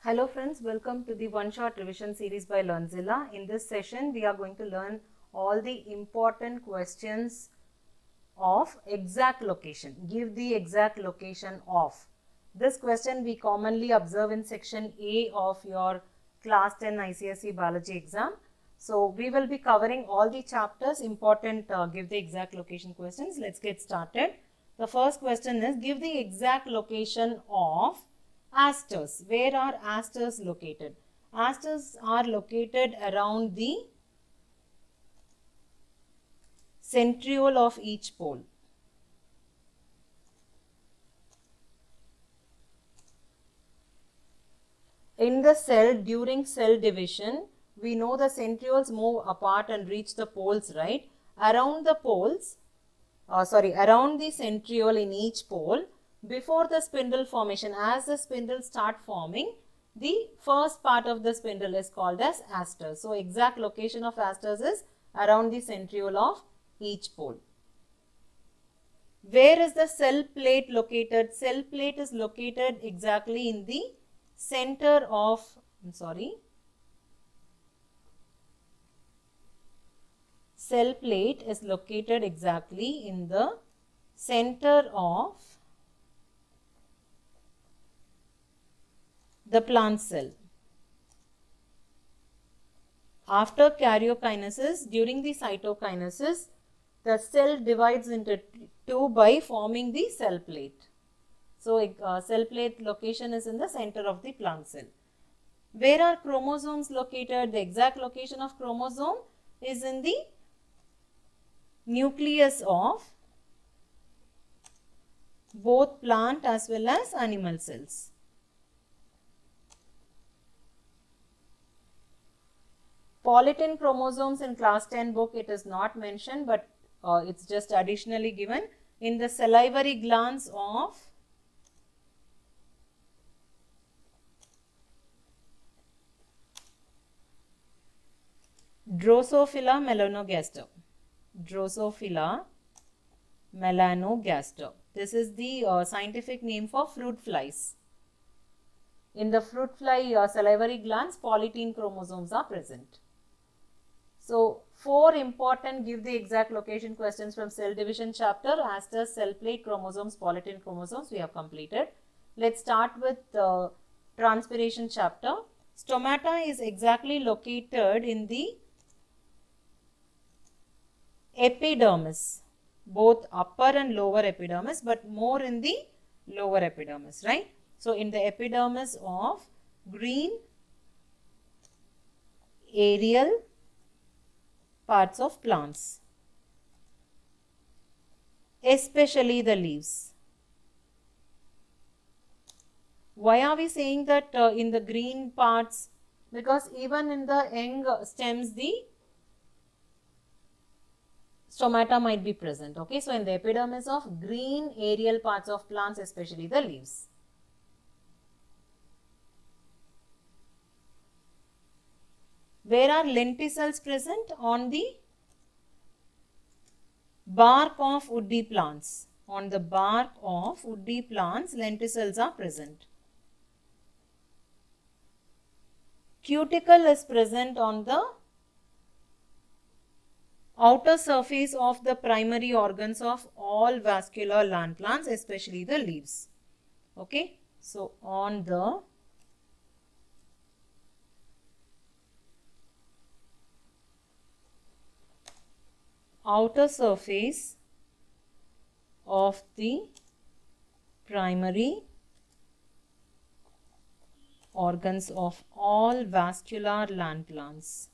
Hello friends, welcome to the one-shot revision series by Learnzilla. In this session, we are going to learn all the important questions of exact location. Give the exact location of. This question we commonly observe in section A of your class 10 ICSE biology exam. So, we will be covering all the chapters, important give the exact location questions. Let's get started. The first question is, give the exact location of asters. Where are asters located? Asters are located around the centriole of each pole. In the cell, during cell division, we know the centrioles move apart and reach the poles, right? Around the poles, around the centriole in each pole, before the spindle formation, as the spindles start forming, the first part of the spindle is called as asters. So, exact location of asters is around the centriole of each pole. Where is the cell plate located? Cell plate is located exactly in the center of, cell plate is located exactly in the center of the plant cell. After karyokinesis, during the cytokinesis, the cell divides into two by forming the cell plate. So, cell plate location is in the center of the plant cell. Where are chromosomes located? The exact location of chromosome is in the nucleus of both plant as well as animal cells. Polytin chromosomes in class 10 book, it is not mentioned, but it's just additionally given in the salivary glands of Drosophila melanogaster. Drosophila melanogaster. This is the scientific name for fruit flies. In the fruit fly salivary glands, polytin chromosomes are present. So, 4 important give the exact location questions from cell division chapter, asters, cell plate, chromosomes, polytin chromosomes we have completed. Let's start with the transpiration chapter. Stomata is exactly located in the epidermis, both upper and lower epidermis, but more in the lower epidermis, right? So, in the epidermis of green aerial parts of plants, especially the leaves. Why are we saying that in the green parts? Because even in the young stems, the stomata might be present. Okay, so in the epidermis of green aerial parts of plants, especially the leaves. Where are lenticels present? On the bark of woody plants. On the bark of woody plants, lenticels are present. Cuticle is present on the outer surface of the primary organs of all vascular land plants, especially the leaves. Okay, so on the outer surface of the primary organs of all vascular land plants.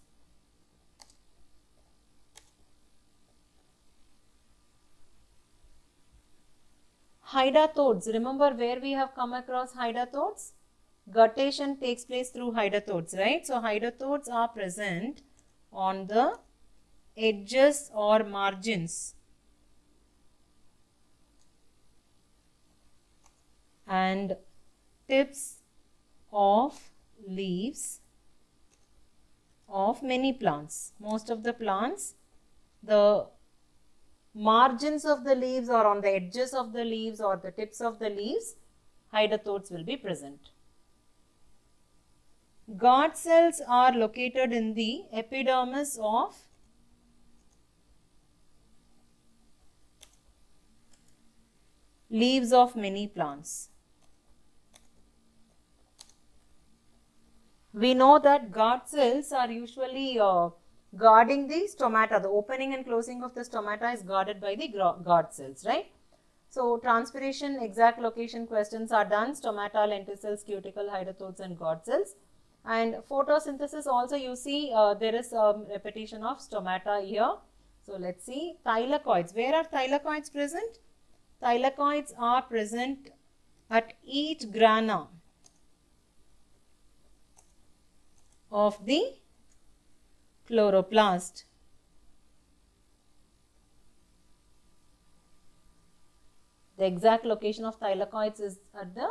Hydatodes, remember where we have come across hydatodes? Guttation takes place through hydatodes, right? So, hydatodes are present on the edges or margins and tips of leaves of many plants. Most of the plants, the margins of the leaves or on the edges of the leaves or the tips of the leaves, hydatodes will be present. Guard cells are located in the epidermis of leaves of many plants. We know that guard cells are usually guarding the stomata. The opening and closing of the stomata is guarded by the guard cells, right? So, transpiration exact location questions are done. Stomata, lenticels, cuticle, hydatodes and guard cells. And photosynthesis also you see there is a repetition of stomata here. So, let us see thylakoids. Where are thylakoids present? Thylakoids are present at each grana of the chloroplast. The exact location of thylakoids is at the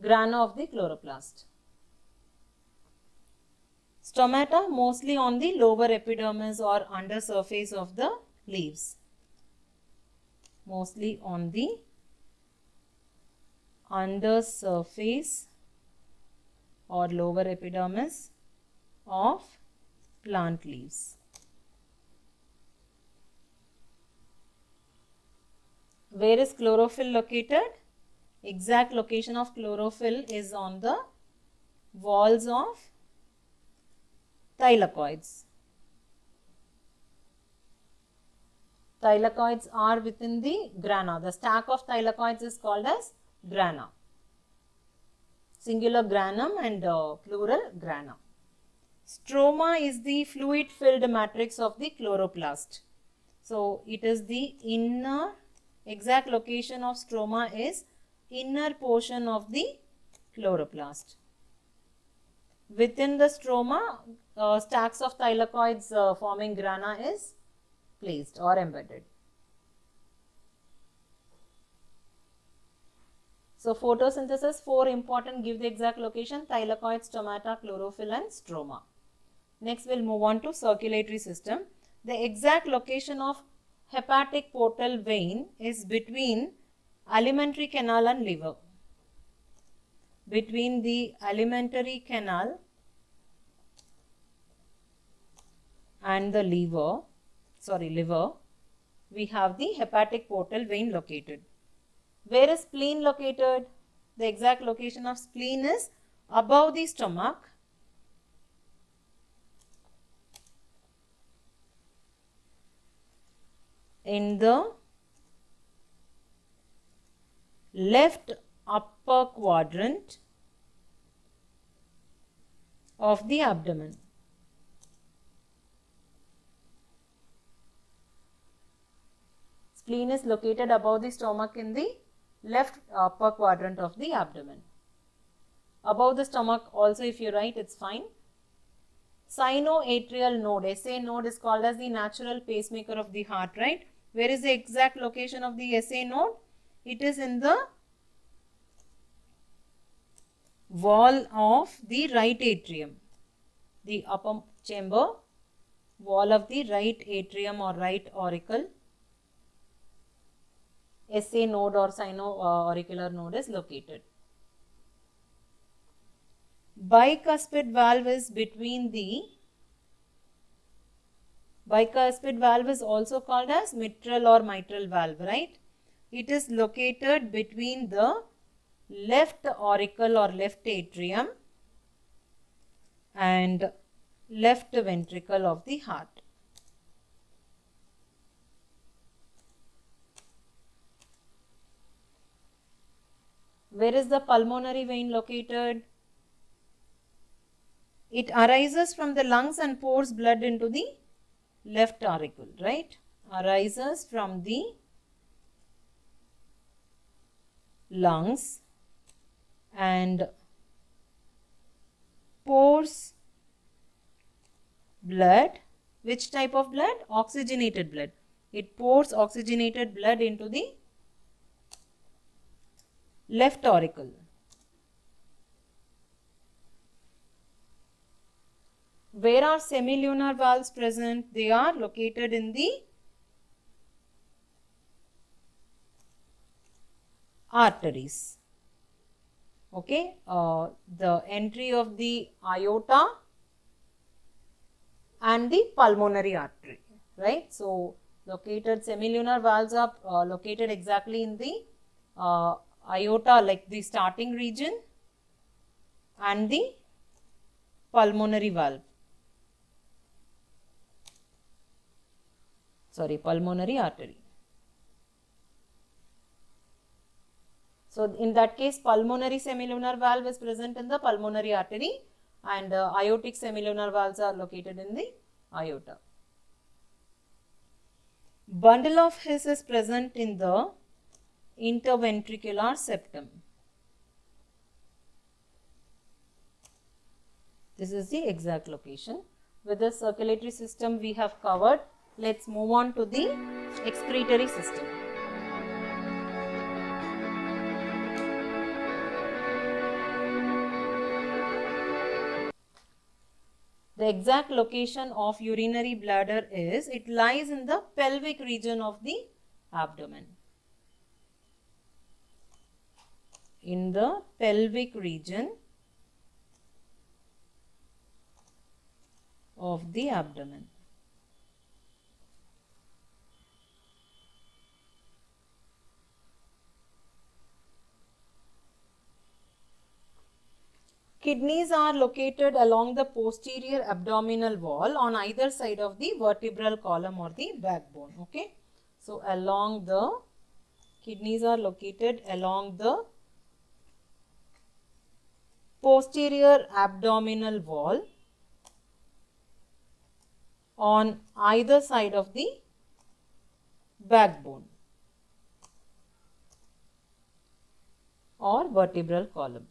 grana of the chloroplast. Stomata mostly on the lower epidermis or under surface of the leaves. Mostly on the under surface or lower epidermis of plant leaves. Where is chlorophyll located? Exact location of chlorophyll is on the walls of thylakoids. Thylakoids are within the grana. The stack of thylakoids is called as grana. Singular granum and plural grana. Stroma is the fluid filled matrix of the chloroplast. So, it is the inner, exact location of stroma is inner portion of the chloroplast. Within the stroma, stacks of thylakoids forming grana is placed or embedded. So, photosynthesis, 4 important, give the exact location: thylakoid, stomata, chlorophyll and stroma. Next, we will move on to circulatory system. The exact location of hepatic portal vein is between alimentary canal and liver. Between the alimentary canal and the liver, we have the hepatic portal vein located. Where is spleen located? The exact location of spleen is above the stomach, in the left upper quadrant of the abdomen. Spleen is located above the stomach in the left upper quadrant of the abdomen. Above the stomach also, if you write, it's fine. Sinoatrial node, SA node is called as the natural pacemaker of the heart, right? Where is the exact location of the SA node? It is in the wall of the right atrium, the upper chamber, wall of the right atrium or right auricle. SA node or sinoauricular node is located. Bicuspid valve is between the, bicuspid valve is also called as mitral or mitral valve, right? It is located between the left auricle or left atrium and left ventricle of the heart. Where is the pulmonary vein located? It arises from the lungs and pours blood into the left auricle, right? Arises from the lungs and pours blood. Which type of blood? Oxygenated blood. It pours oxygenated blood into the left auricle. Where are semilunar valves present? They are located in the arteries. Okay, the entry of the aorta and the pulmonary artery, right? So, located semilunar valves are located exactly in the aorta, like the starting region, and the pulmonary valve. Sorry, pulmonary artery. So, in that case, pulmonary semilunar valve is present in the pulmonary artery, and aortic semilunar valves are located in the aorta. Bundle of His is present in the interventricular septum. This is the exact location. With the circulatory system we have covered, let's move on to the excretory system. The exact location of urinary bladder is, it lies in the pelvic region of the abdomen. In the pelvic region of the abdomen. Kidneys are located along the posterior abdominal wall on either side of the vertebral column or the backbone. Okay. So, along the kidneys are located along the posterior abdominal wall on either side of the backbone or vertebral column.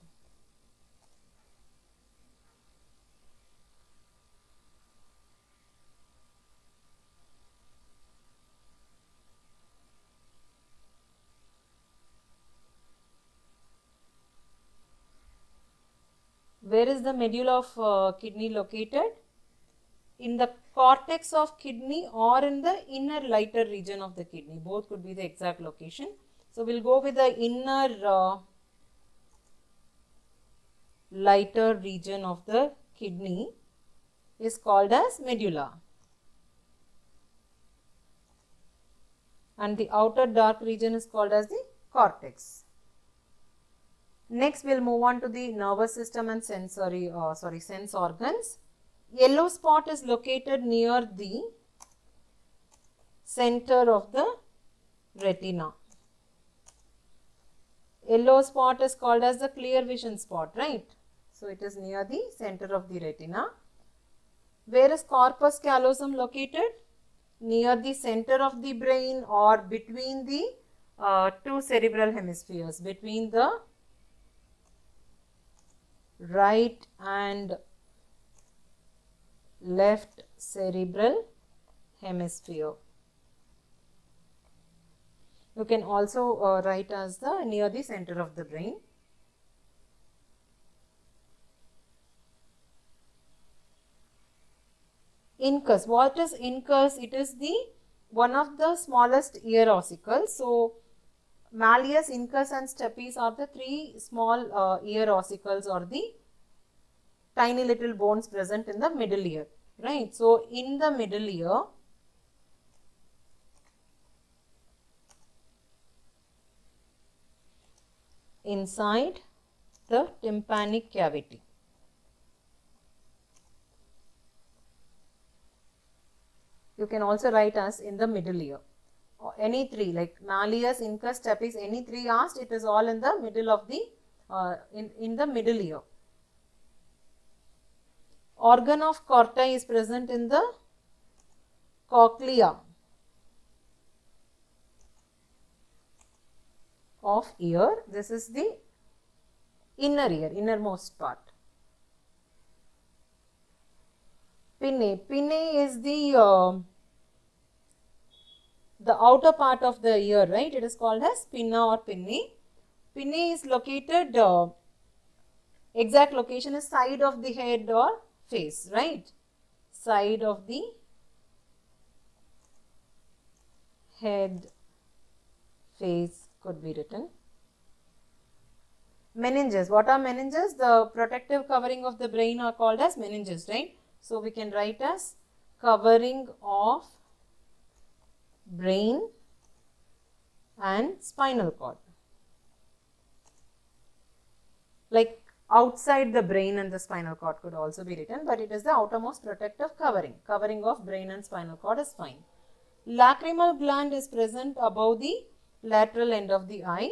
Where is the medulla of kidney located? In the cortex of kidney or in the inner lighter region of the kidney. Both could be the exact location. So, we will go with the inner lighter region of the kidney is called as medulla, and the outer dark region is called as the cortex. Next, we will move on to the nervous system and sense organs. Yellow spot is located near the center of the retina. Yellow spot is called as the clear vision spot, right? So, it is near the center of the retina. Where is corpus callosum located? Near the center of the brain or between the two cerebral hemispheres, between the right and left cerebral hemisphere. You can also write as the near the center of the brain. Incus. What is incus? It is the one of the smallest ear ossicles. So, malleus, incus and stapes are the three small ear ossicles or the tiny little bones present in the middle ear, right? So, in the middle ear, inside the tympanic cavity. You can also write as in the middle ear. Any three, like malleus, incus, stapes, any three asked, it is all in the middle of the in the middle ear. Organ of Corti is present in the cochlea of ear. This is the inner ear, innermost part. Pinnae. Pinnae is the outer part of the ear, right? It is called as pinna or pinnae. Pinnae is located, exact location is side of the head or face, right? Side of the head, face could be written. Meninges. What are meninges? The protective covering of the brain are called as meninges, right? So we can write as covering of brain and spinal cord. Like outside the brain and the spinal cord could also be written, but it is the outermost protective covering. Covering of brain and spinal cord is fine. Lacrimal gland is present above the lateral end of the eye.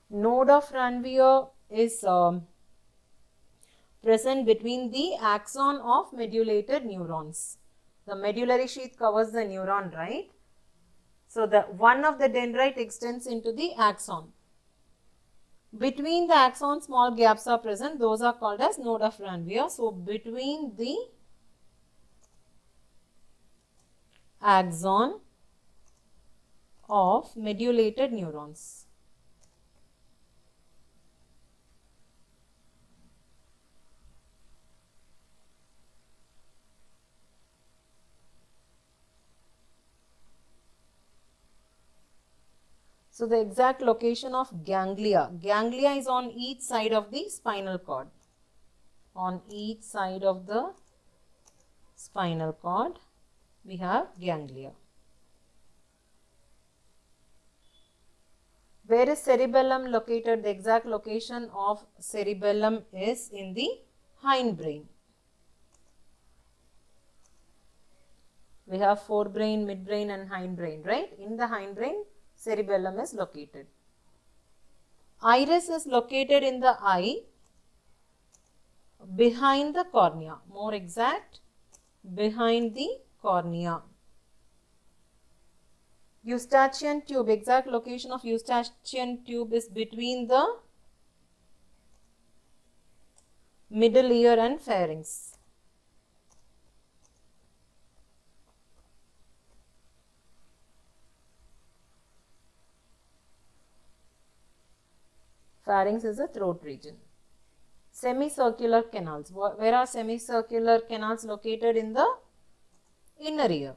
Node of Ranvier is present between the axon of medullated neurons. The medullary sheath covers the neuron, right? So, the one of the dendrite extends into the axon. Between the axon, small gaps are present. Those are called as node of Ranvier. So, between the axon of medullated neurons. So, the exact location of ganglia. Ganglia is on each side of the spinal cord. On each side of the spinal cord, we have ganglia. Where is cerebellum located? The exact location of cerebellum is in the hindbrain. We have forebrain, midbrain and hindbrain, right? In the hindbrain, cerebellum is located. Iris is located in the eye behind the cornea. More exact, behind the cornea. Eustachian tube, exact location of Eustachian tube is between the middle ear and pharynx. Pharynx is a throat region. Semicircular canals. Where are semicircular canals located? In the inner ear.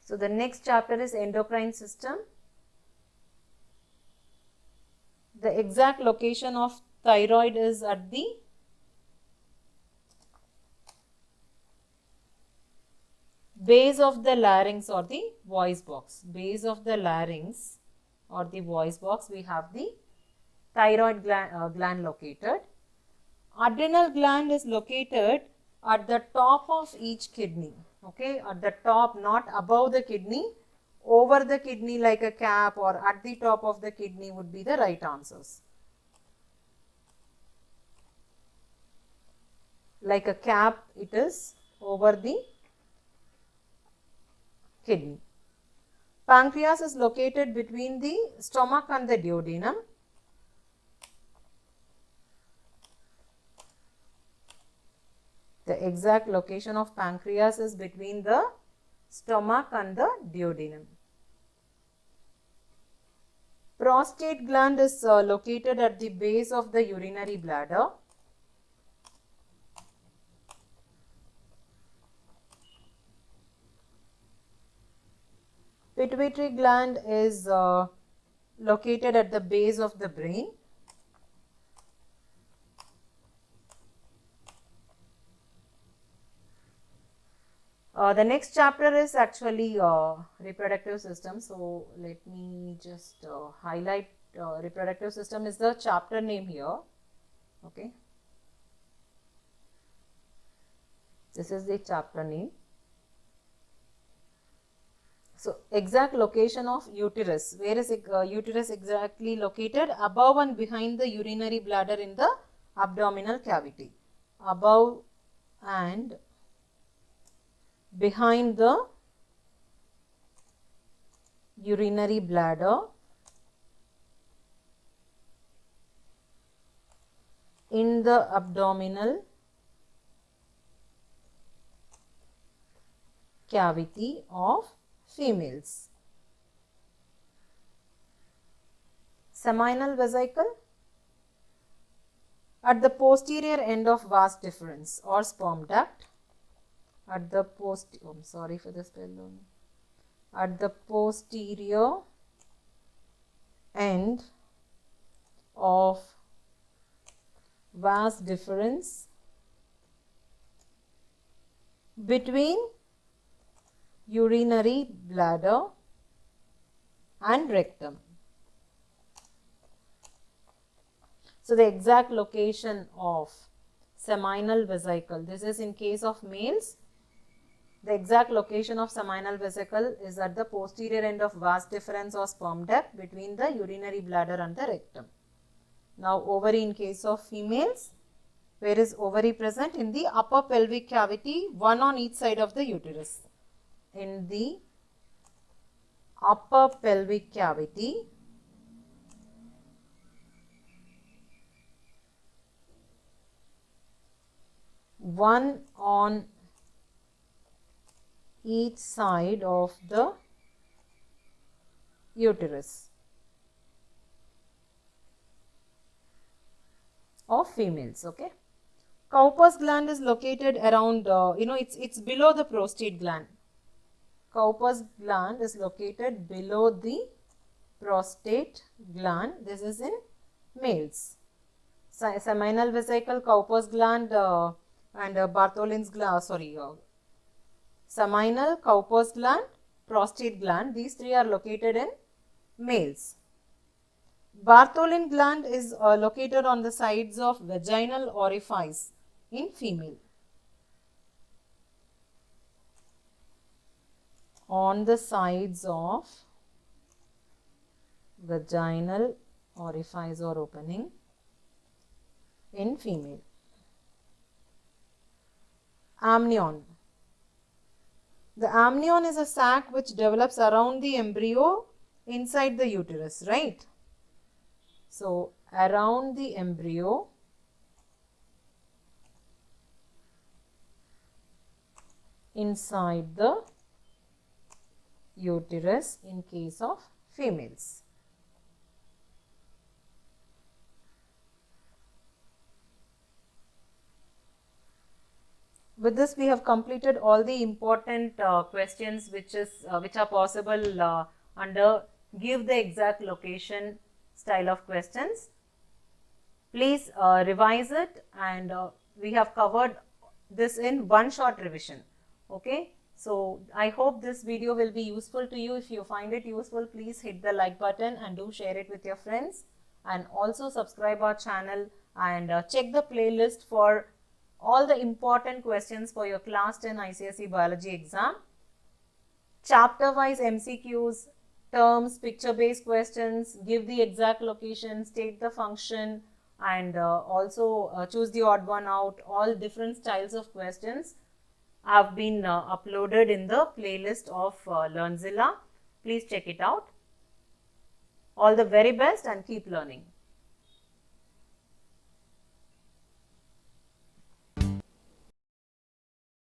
So, the next chapter is endocrine system. The exact location of thyroid is at the base of the larynx or the voice box. Base of the larynx or the voice box, we have the thyroid gland located. Adrenal gland is located at the top of each kidney. Okay, at the top, not above the kidney, over the kidney like a cap, or at the top of the kidney would be the right answers. Like a cap, it is over the kidney. Pancreas is located between the stomach and the duodenum. The exact location of pancreas is between the stomach and the duodenum. Prostate gland is located at the base of the urinary bladder. Pituitary gland is located at the base of the brain. The next chapter is actually reproductive system. So, let me just highlight reproductive system is the chapter name here. Okay. This is the chapter name. So, exact location of uterus. Where is uterus exactly located? Above and behind the urinary bladder in the abdominal cavity. Above and behind the urinary bladder in the abdominal cavity of females. Seminal vesicle, At the posterior end of vas deferens or sperm duct, at the sorry for the spelling. At the posterior end of vas deferens between urinary bladder and rectum. So, the exact location of seminal vesicle, this is in case of males. The exact location of seminal vesicle is at the posterior end of vas deferens or sperm duct between the urinary bladder and the rectum. Now, ovary in case of females, where is ovary present? In the upper pelvic cavity, one on each side of the uterus. In the upper pelvic cavity, one on each side of the uterus of females. Okay. Cowper's gland is located around, it's below the prostate gland. Cowper's gland is located below the prostate gland. This is in males. Seminal vesicle, Cowper's gland and Bartholin's gland, seminal, Cowper's gland, prostate gland, these three are located in males. Bartholin gland is located on the sides of vaginal orifice in female. On the sides of vaginal orifice or opening in female. Amnion. The amnion is a sac which develops around the embryo inside the uterus, right? So, around the embryo inside the uterus in case of females. With this, we have completed all the important questions which are possible under give the exact location style of questions. Please revise it, and we have covered this in one short revision. Okay. So, I hope this video will be useful to you. If you find it useful, please hit the like button and do share it with your friends, and also subscribe our channel and check the playlist for all the important questions for your class 10 ICSE biology exam. Chapter wise MCQs, terms, picture based questions, give the exact location, state the function, and also choose the odd one out. All different styles of questions have been uploaded in the playlist of Learnzilla. Please check it out. All the very best and keep learning.